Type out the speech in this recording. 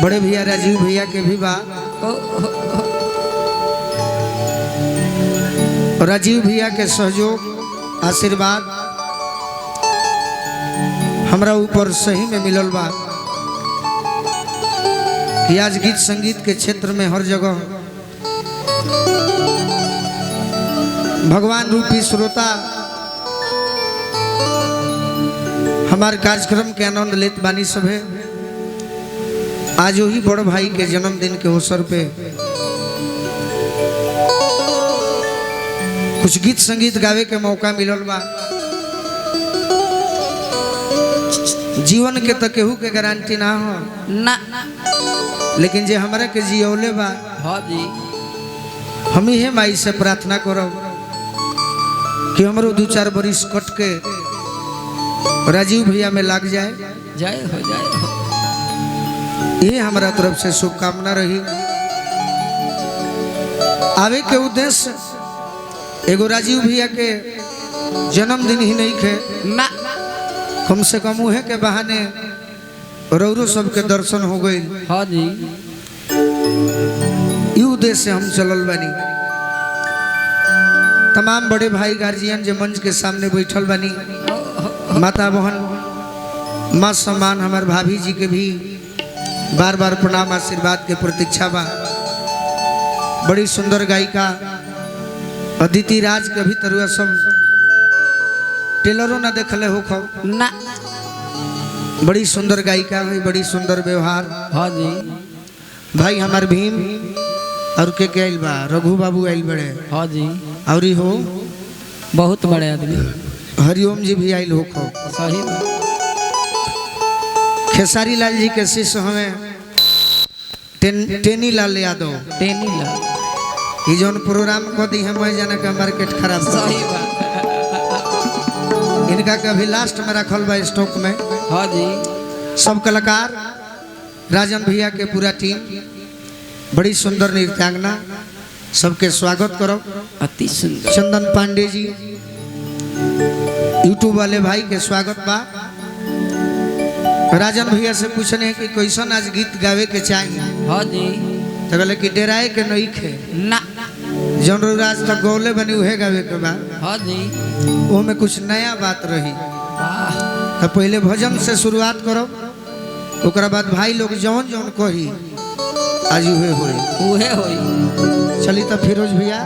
बड़े भैया राजीव भैया के भी बा। राजीव भैया के सहयोग आशीर्वाद हमरा ऊपर सही में मिलल बा कि आज गीत संगीत के क्षेत्र में हर जगह भगवान रूपी श्रोता हमारे कार्यक्रम के आनंद लेत बानी सभे। आज वही बड़ भाई के जन्मदिन के अवसर पे कुछ गीत संगीत गावे के मौका मिलल बा। जीवन के तो केहू के गारंटी ना हो ना, लेकिन जे हमरा के जियौले बा हाँ जी, हम ही माई से प्रार्थना करब कि हमरो 2-4 बरिस कट के राजीव भैया में लग जाए। जय हो जय हो। ये हमारा तरफ से शुभकामना रही। आवे के उद्देश्य एगो राजीव भैया के जन्मदिन ही नहीं खे ना, कम से कम उहे के बहाने रौरो सबके दर्शन हो गई। हाँ जी, ये उद्देश्य से हम चलल बानी। तमाम बड़े भाई गार्जियन जो मंच के सामने बैठल बानी, माता बहन माँ सम्मान हमार भाभी जी के भी बार बार प्रणाम आशीर्वाद के प्रतीक्षा बा। बड़ी सुंदर गायिका अदिति राज के भी तरुआ सब टेलरों ना देखले हो खो ना, बड़ी सुंदर गायिका है, बड़ी सुंदर व्यवहार। हाँ जी, भाई हमार भीम और के आइल बा, रघु बाबू आइल बड़े, हाँ जी, और ही हो बहुत बड़े आदमी हरिओम जी भी आइल हो खो। सही बात। खेसारी लाल जी के शिष्य हमें टेनी लाल यादव, टेनी ला, ये जौन प्रोग्राम को दी है मैं जाने का मार्केट खराब बा। सही बात। इनका कभी लास्ट में रखल बा स्टॉक में। हाँ जी, सब कलाकार राजन भैया के पूरा टीम, बड़ी सुंदर नृत्यांगना, सबके स्वागत करो। अति सुंदर। चंदन पांडे जी यूट्यूब वाले भाई के स्वागत बा। राजन भैया से पूछने कि कैसन आज गीत गावे के चाहिए, हाँ जी, तो कहले कि डेराए के नहीं खे ना, जौन राज तक गौले बनी उहे गावे के बा। हाँ जी, वो में कुछ नया बात रही वाह, तो पहले भजन से शुरुआत करो, ओकरा बाद भाई लोग जौन जौन कही आज उहे होई। उहे होई। चली तो फिरोज भैया